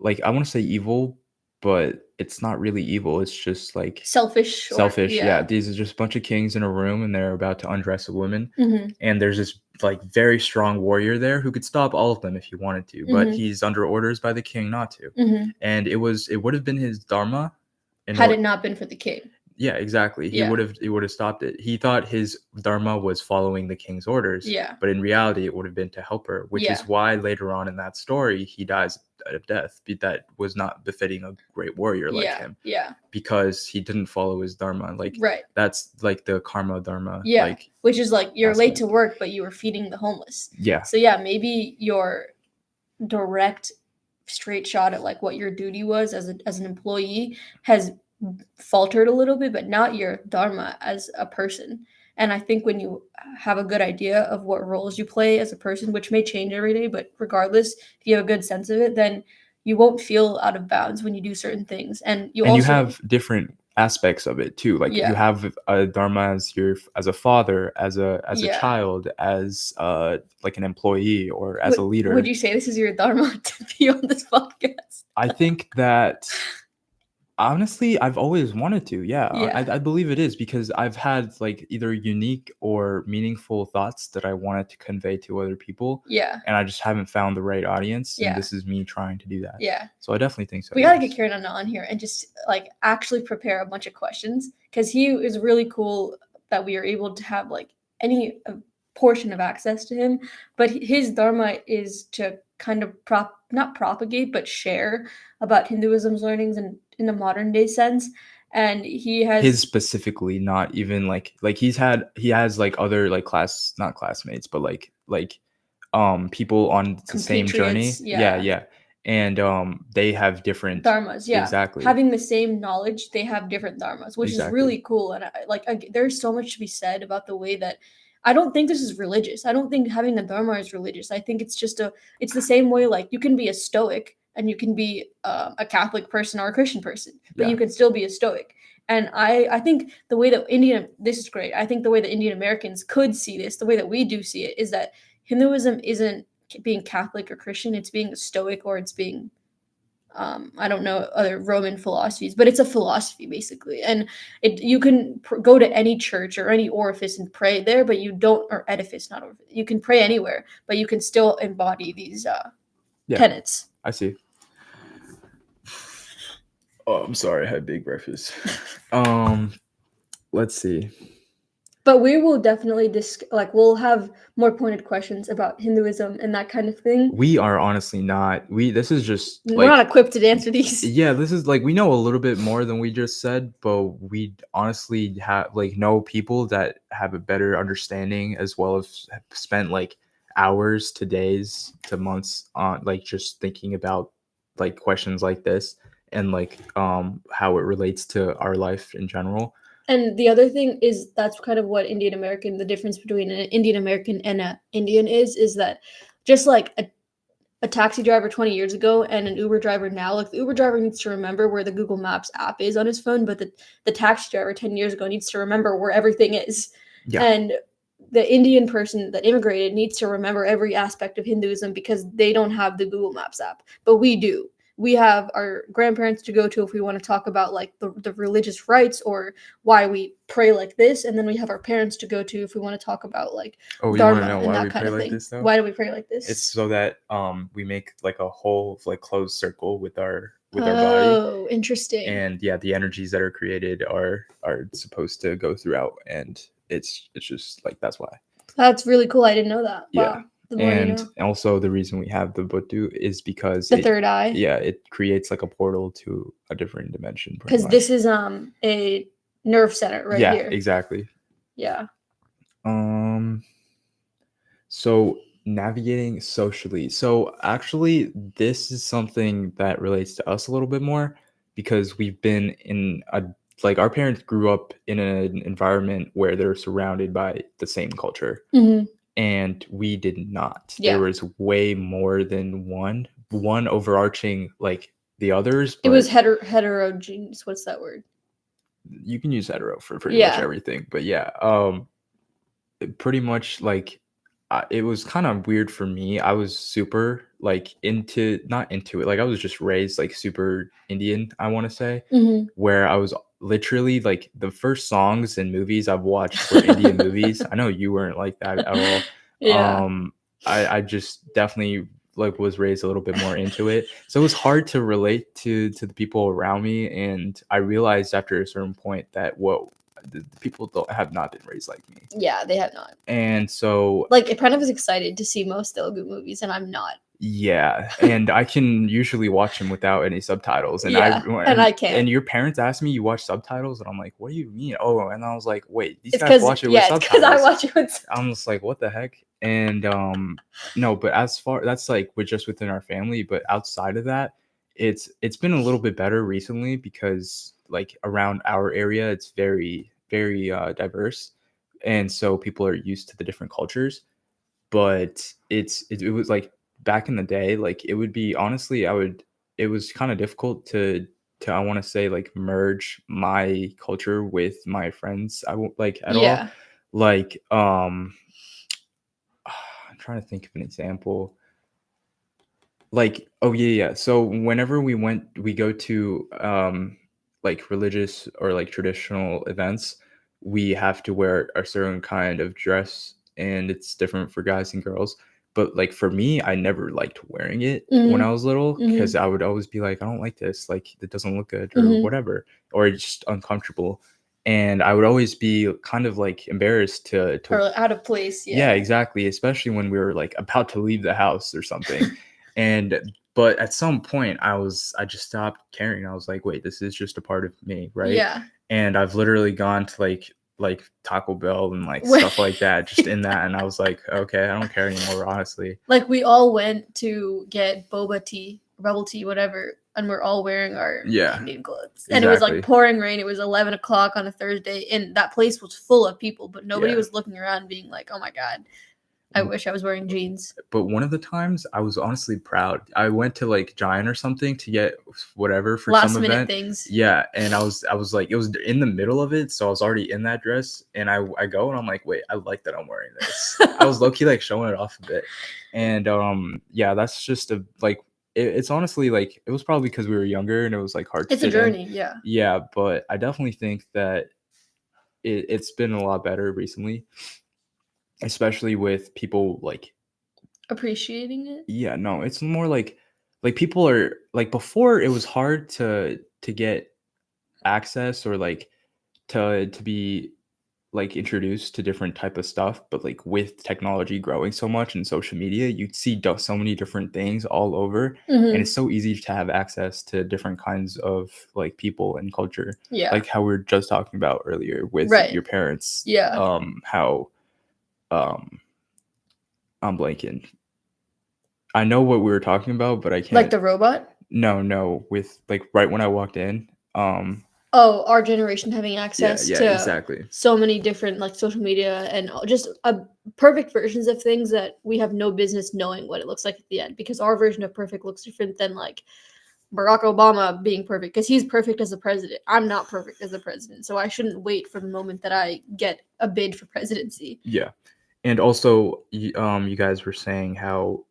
Like, I want to say evil, but it's not really evil. It's just like selfish. Yeah. These are just a bunch of kings in a room, and they're about to undress a woman. Mm-hmm. And there's this like very strong warrior there who could stop all of them if he wanted to, but he's under orders by the king not to. Mm-hmm. And it would have been his dharma had it not been for the king. Yeah, exactly. He would have stopped it. He thought his dharma was following the king's orders. Yeah. But in reality, it would have been to help her, which is why later on in that story, he dies of death. That was not befitting a great warrior like him. Yeah. Because he didn't follow his dharma. Like, that's like the karma dharma. Yeah. Like, which is like you're late to work, but you were feeding the homeless. Yeah. So yeah, maybe your direct straight shot at like what your duty was as an employee has faltered a little bit, but not your dharma as a person. And I think when you have a good idea of what roles you play as a person, which may change every day, but regardless, if you have a good sense of it, then you won't feel out of bounds when you do certain things. And you have different aspects of it too. Like you have a dharma as a father, as a child, as like an employee, or as a leader. Would you say this is your dharma to be on this podcast? I think that honestly, I've always wanted to. Yeah. I believe it is, because I've had like either unique or meaningful thoughts that I wanted to convey to other people. Yeah. And I just haven't found the right audience. And this is me trying to do that. Yeah. So I definitely think so. We gotta get Kieran on here and just like actually prepare a bunch of questions, because he is really cool that we are able to have like any portion of access to him. But his dharma is to kind of not propagate, but share about Hinduism's learnings and in a modern day sense. And he has his specifically, not even like he has like other like not classmates, but like people on the same journey. Yeah. and they have different dharmas. Yeah, exactly having the same knowledge, they have different dharmas, which is exactly really cool. And there's so much to be said about the way that I don't think this is religious. I don't think having the dharma is religious. I think it's just it's the same way, like you can be a stoic and you can be a Catholic person or a Christian person, but Yeah. you can still be a stoic. And I think the way that this is great. I think the way that Indian Americans could see this, the way that we do see it, is that Hinduism isn't being Catholic or Christian. It's being a stoic, or it's being I don't know other Roman philosophies, but it's a philosophy basically. And you can go to any church or any orifice and pray there, but you don't, or edifice, not orifice. You can pray anywhere, but you can still embody these tenets. I see. Oh, I'm sorry, I had big breakfast. Let's see. But we will definitely we'll have more pointed questions about Hinduism and that kind of thing. We are honestly not. This is just we're not equipped to answer these. Yeah, this is we know a little bit more than we just said, but we honestly have know people that have a better understanding, as well as have spent hours to days to months on just thinking about questions like this, and how it relates to our life in general. And the other thing is, that's kind of what the difference between an Indian American and an Indian is that just like a taxi driver 20 years ago and an Uber driver now, like the Uber driver needs to remember where the Google Maps app is on his phone, but the taxi driver 10 years ago needs to remember where everything is. Yeah. And the Indian person that immigrated needs to remember every aspect of Hinduism because they don't have the Google Maps app, but we do. We have our grandparents to go to if we want to talk about the religious rites or why we pray like this, and then we have our parents to go to if we want to talk about Dharma and that kind of thing. This, why do we pray like this? It's so that we make a whole closed circle with our body. Oh, interesting. And yeah, the energies that are created are supposed to go throughout, and it's just that's why. That's really cool. I didn't know that. Yeah. Wow. And also the reason we have the Buddha is because the third eye. Yeah, it creates a portal to a different dimension. Because this is a nerve center right here. Yeah, exactly. Yeah. So navigating socially. So actually, this is something that relates to us a little bit more, because we've been in our parents grew up in an environment where they're surrounded by the same culture. Mm-hmm. And we did not. Yeah. There was way more than one overarching the others. It was heterogeneous. What's that word? You can use hetero for pretty much everything. But yeah, pretty much it was kind of weird for me. I was super not into it. I was just raised super Indian, I want to say, mm-hmm. where I was literally the first songs and movies I've watched were Indian movies. I know you weren't like that at all. Yeah. I just definitely was raised a little bit more into it, so it was hard to relate to the people around me. And I realized after a certain point that the people have not been raised like me. Yeah, they have not. And so Pranav is excited to see most Telugu movies, and I'm not. Yeah, and I can usually watch them without any subtitles. And I can't. And your parents asked me, you watch subtitles? And I'm like, what do you mean? Oh, and I was like, wait, these guys watch it with subtitles. Yeah, because I watch it with subtitles. I'm just like, what the heck? And no, but as far that's we're just within our family, but outside of that, it's been a little bit better recently, because around our area, it's very, very diverse, and so people are used to the different cultures. But it was back in the day, it would be, honestly, it was kind of difficult to I want to say merge my culture with my friends. I won't at all. I'm trying to think of an example. Oh yeah. So whenever we go to religious or traditional events, we have to wear a certain kind of dress, and it's different for guys and girls. But for me, I never liked wearing it when I was little, because I would always be like, I don't like this, it doesn't look good, or whatever, or it's just uncomfortable. And I would always be kind of embarrassed to or out of place. Yeah, exactly, especially when we were about to leave the house or something. But at some point I just stopped caring. I was like, wait, this is just a part of me, right? Yeah. And I've literally gone to Taco Bell and stuff like that, just in that. And I was like, okay, I don't care anymore, honestly. We all went to get boba tea bubble tea, whatever, and we're all wearing our Indian clothes. And it was like pouring rain. It was 11 o'clock on a Thursday, and that place was full of people, but nobody was looking around being like, oh my God, I wish I was wearing jeans. But one of the times I was honestly proud. I went to like Giant or something to get whatever for last some minute event. Things. Yeah, and I was like, it was in the middle of it, so I was already in that dress, and I go and I'm like, wait, I like that I'm wearing this. I was low key like showing it off a bit, and yeah, that's just a like. It's honestly like it was probably because we were younger and it was like hard. It's to a journey, yeah. Yeah, but I definitely think that it's been a lot better recently, especially with people like appreciating it. Yeah, no, it's more like people are like before it was hard to get access or like to be like introduced to different type of stuff, but like with technology growing so much and social media, you'd see so many different things all over, and it's so easy to have access to different kinds of like people and culture. Yeah, like how we were just talking about earlier with your parents. Yeah. How I'm blanking. I know what we were talking about, but I can't. Like the robot? No, with like right when I walked in. Our generation having access to exactly. so many different like social media and just perfect versions of things that we have no business knowing what it looks like at the end, because our version of perfect looks different than like Barack Obama being perfect, because he's perfect as a president. I'm not perfect as a president, so I shouldn't wait for the moment that I get a bid for presidency. Yeah, and also you guys were saying how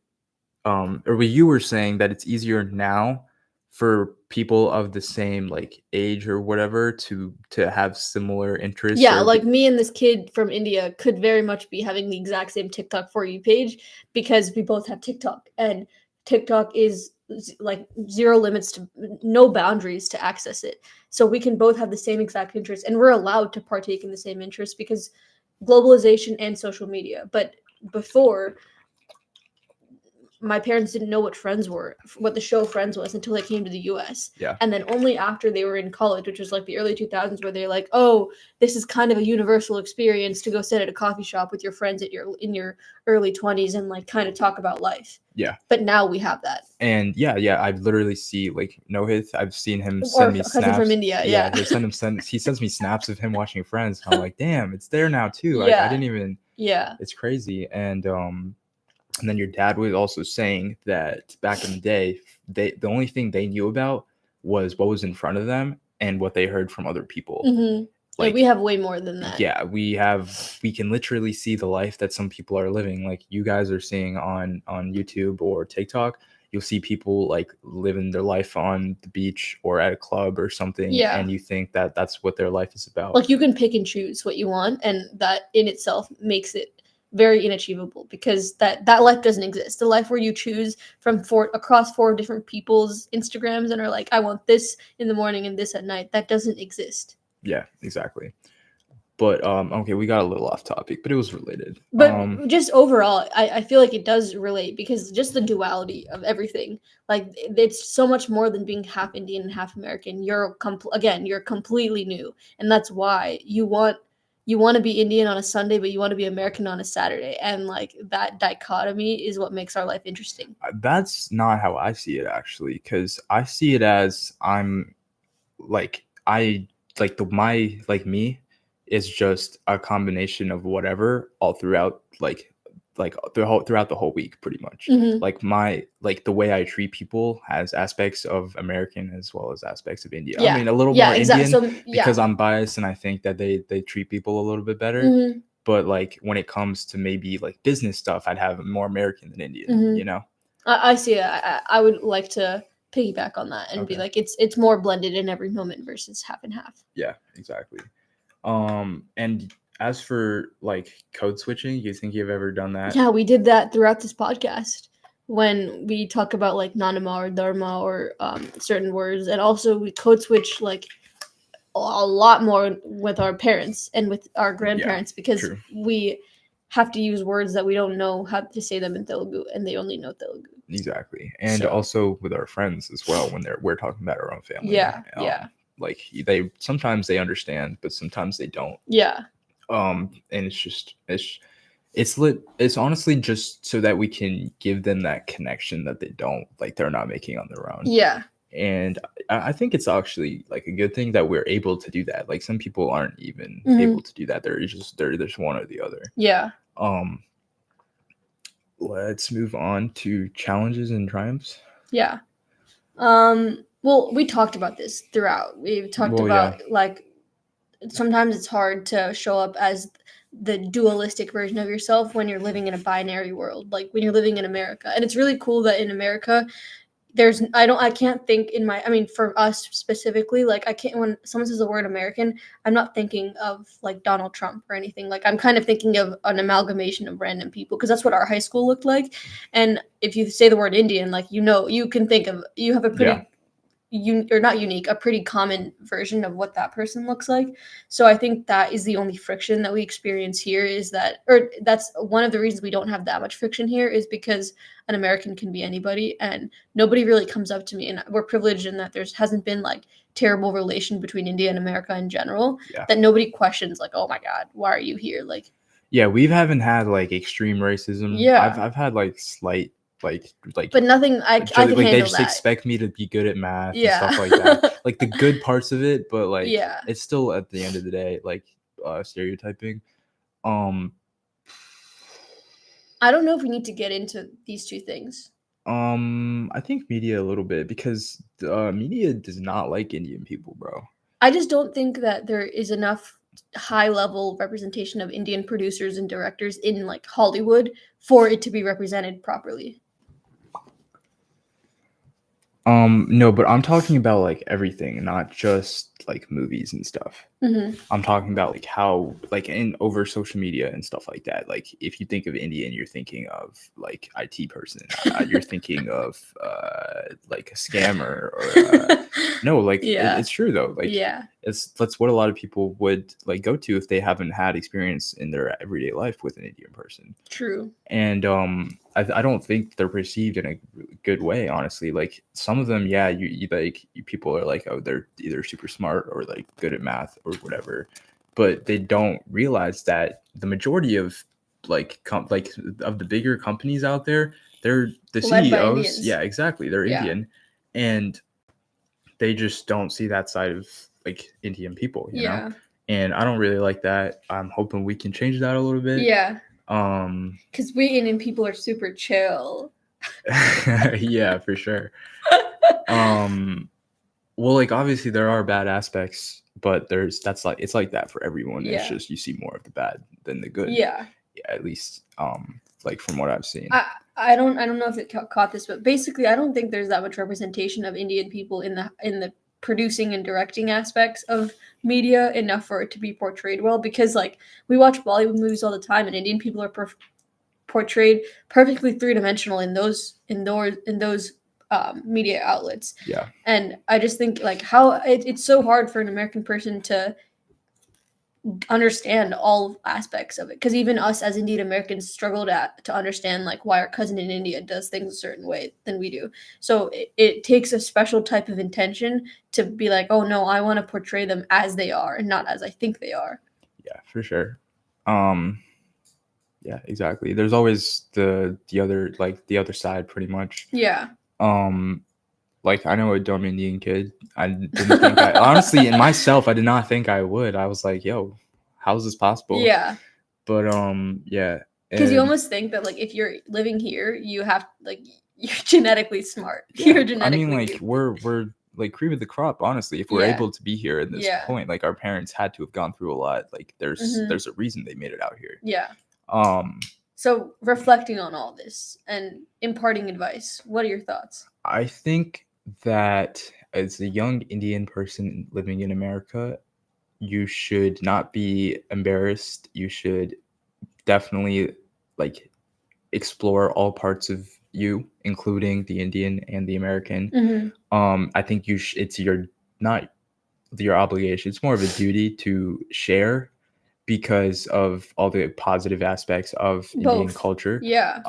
you were saying that it's easier now for people of the same like age or whatever to have similar interests. Yeah, like me and this kid from India could very much be having the exact same TikTok For You page because we both have TikTok, and TikTok is like zero limits to no boundaries to access it. So we can both have the same exact interests, and we're allowed to partake in the same interests because globalization and social media. But before, my parents didn't know what Friends were, what the show Friends was, until they came to the US. Yeah. And then only after they were in college, which was like the early 2000s, where they're like, oh, this is kind of a universal experience to go sit at a coffee shop with your friends in your early 20s and like kind of talk about life. Yeah. But now we have that. And yeah, I literally see like Nohith. I've seen him send me snaps from India. Yeah. He sends me snaps of him watching Friends. And I'm like, damn, it's there now too. Like, I didn't even. Yeah. It's crazy. And then your dad was also saying that back in the day, the only thing they knew about was what was in front of them and what they heard from other people. Mm-hmm. Like, we have way more than that. Yeah, we can literally see the life that some people are living. Like you guys are seeing on YouTube or TikTok, you'll see people like living their life on the beach or at a club or something. Yeah. And you think that that's what their life is about. Like you can pick and choose what you want, and that in itself makes it very inachievable, because that life doesn't exist. The life where you choose from across 4 different people's Instagrams and are like, I want this in the morning and this at night, that doesn't exist. Yeah, exactly. But okay, we got a little off topic, but it was related. But just overall, I feel like it does relate, because just the duality of everything, like it's so much more than being half Indian and half American. You're completely new, and that's why you want to be Indian on a Sunday, but you want to be American on a Saturday. And like that dichotomy is what makes our life interesting. That's not how I see it, actually, because I see it as me is just a combination of whatever all throughout throughout the whole week, pretty much. Mm-hmm. Like the way I treat people has aspects of American as well as aspects of India. Yeah. I mean, a little more Indian because I'm biased and I think that they treat people a little bit better. Mm-hmm. But like when it comes to maybe like business stuff, I'd have more American than Indian. Mm-hmm. You know, I see it. I would like to piggyback on that and be like, it's more blended in every moment versus half and half. Yeah, exactly. And as for like code switching, you think you've ever done that? Yeah, we did that throughout this podcast when we talk about like Nanama or Dharma or certain words, and also we code switch like a lot more with our parents and with our grandparents, because we have to use words that we don't know how to say them in Telugu, and they only know Telugu. Exactly, and also with our friends as well when we're talking about our own family. Yeah, Like sometimes they understand, but sometimes they don't. Yeah. And it's It's honestly just so that we can give them that connection that they're not making on their own. Yeah. And I think it's actually like a good thing that we're able to do that. Like some people aren't even able to do that. There's one or the other. Yeah. Let's move on to challenges and triumphs. Yeah. Well, we talked about this throughout. We've talked about like sometimes it's hard to show up as the dualistic version of yourself when you're living in a binary world, like when you're living in America. And it's really cool that in America I can't think for us specifically, like I can't, when someone says the word American, I'm not thinking of like Donald Trump or anything. Like I'm kind of thinking of an amalgamation of random people because that's what our high school looked like. And if you say the word Indian, like, you can think of, you have a pretty not unique, a pretty common version of what that person looks like. So I think that is the only friction that we experience here, is that, or that's one of the reasons we don't have that much friction here, is because an American can be anybody and nobody really comes up to me, and we're privileged in that hasn't been like terrible relation between India and America in general, that nobody questions like, oh my God, why are you here? Like, we haven't had like extreme racism. I've had like slight like but nothing. I can handle they just that. Expect me to be good at math and stuff like that. Like the good parts of it, but like it's still at the end of the day like stereotyping. I don't know if we need to get into these two things. I think media a little bit, because media does not like Indian people, bro. I just don't think that there is enough high level representation of Indian producers and directors in like Hollywood for it to be represented properly. No, but I'm talking about like everything, not just like movies and stuff. I'm talking about like how, like over social media and stuff like that. Like if you think of Indian, you're thinking of like IT person. You're thinking of like a scammer or no, like it's true though. Like that's what a lot of people would like go to if they haven't had experience in their everyday life with an Indian person. True. And I don't think they're perceived in a good way, honestly. Like some of them, people are like, oh, they're either super smart or like good at math or whatever, but they don't realize that the majority of like of the bigger companies out there, they're the CEOs. Yeah, exactly. They're Indian, and they just don't see that side of like Indian people, you know? And I don't really like that. I'm hoping we can change that a little bit. Yeah. Because we Indian people are super chill. Yeah, for sure. Well, like obviously there are bad aspects, but it's like that for everyone. Yeah. It's just you see more of the bad than the good. Yeah, at least like from what I've seen. I don't know if it caught this, but basically I don't think there's that much representation of Indian people in the producing and directing aspects of media enough for it to be portrayed well, because like we watch Bollywood movies all the time and Indian people are portrayed perfectly three-dimensional in those media outlets. Yeah. And I just think like how it's so hard for an American person to understand all aspects of it, because even us as Indian Americans struggle to understand like why our cousin in India does things a certain way than we do. So it takes a special type of intention to be like, oh no, I want to portray them as they are and not as I think they are. Yeah, for sure. Yeah, exactly. There's always the other side, pretty much. Yeah. Like I know a dumb Indian kid. I didn't think honestly, in myself, I did not think I would. I was like, yo, how is this possible? Yeah. But yeah. Because you almost think that like if you're living here, you have like you're genetically smart. Yeah. You're genetically. I mean, like we're like cream of the crop, honestly. If we're able to be here at this point, like our parents had to have gone through a lot. Like there's a reason they made it out here. Yeah. So reflecting on all this and imparting advice, what are your thoughts? I think that as a young Indian person living in America, you should not be embarrassed. You should definitely like explore all parts of you, including the Indian and the American. I think it's not your obligation. It's more of a duty to share, because of all the positive aspects of Indian culture. Yeah.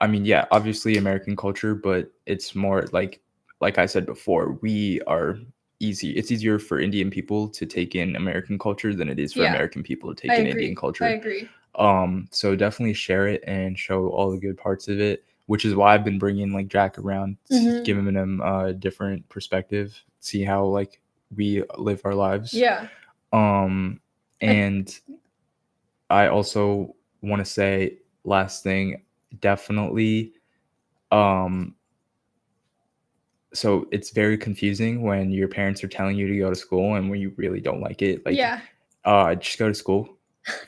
I mean, yeah, obviously American culture, but it's more like I said before, it's easier for Indian people to take in American culture than it is for American people to take in Indian culture. I agree. So definitely share it and show all the good parts of it, which is why I've been bringing like Jack around, giving him a different perspective, see how like we live our lives. Yeah. And I also want to say last thing, definitely, so it's very confusing when your parents are telling you to go to school and when you really don't like it. Like, Yeah. Just go to school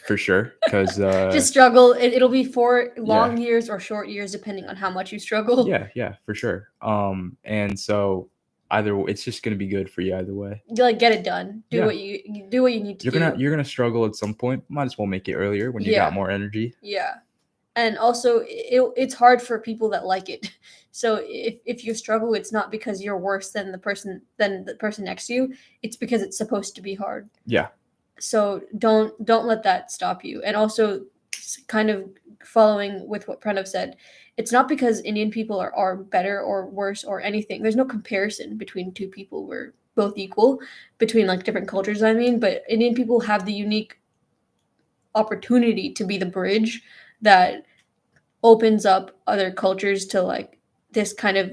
for sure. Because Just struggle. It'll be 4 long years or short years, depending on how much you struggle. Yeah, for sure. And so it's just gonna be good for you either way. You like get it done. Do Yeah. what you do what you need to do. You're gonna struggle at some point. Might as well make it earlier when you Yeah. got more energy. Yeah. And also it's hard for people that like it. So if you struggle, it's not because you're worse than the person next to you. It's because it's supposed to be hard. Yeah. So don't let that stop you. And also kind of following with what Pranav said, it's not because Indian people are better or worse or anything. There's no comparison between two people. We're both equal between like different cultures, I mean, but Indian people have the unique opportunity to be the bridge that opens up other cultures to like this kind of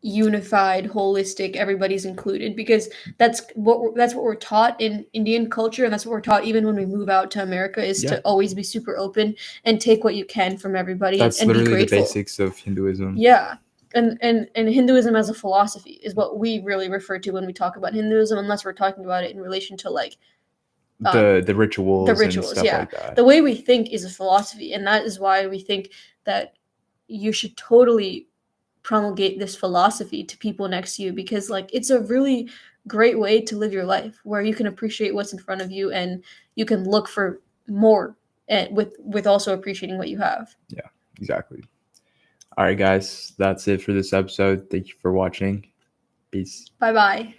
unified, holistic, everybody's included, because that's what we're taught in Indian culture, and that's what we're taught even when we move out to America, is to always be super open and take what you can from everybody. That's and literally be grateful. The basics of Hinduism. Yeah. And Hinduism as a philosophy is what we really refer to when we talk about Hinduism, unless we're talking about it in relation to like the rituals and stuff like that. The way we think is a philosophy, and that is why we think that you should totally promulgate this philosophy to people next to you, because like it's a really great way to live your life where you can appreciate what's in front of you and you can look for more, and with also appreciating what you have. Yeah, exactly. All right, guys, that's it for this episode. Thank you for watching. Peace. Bye-bye.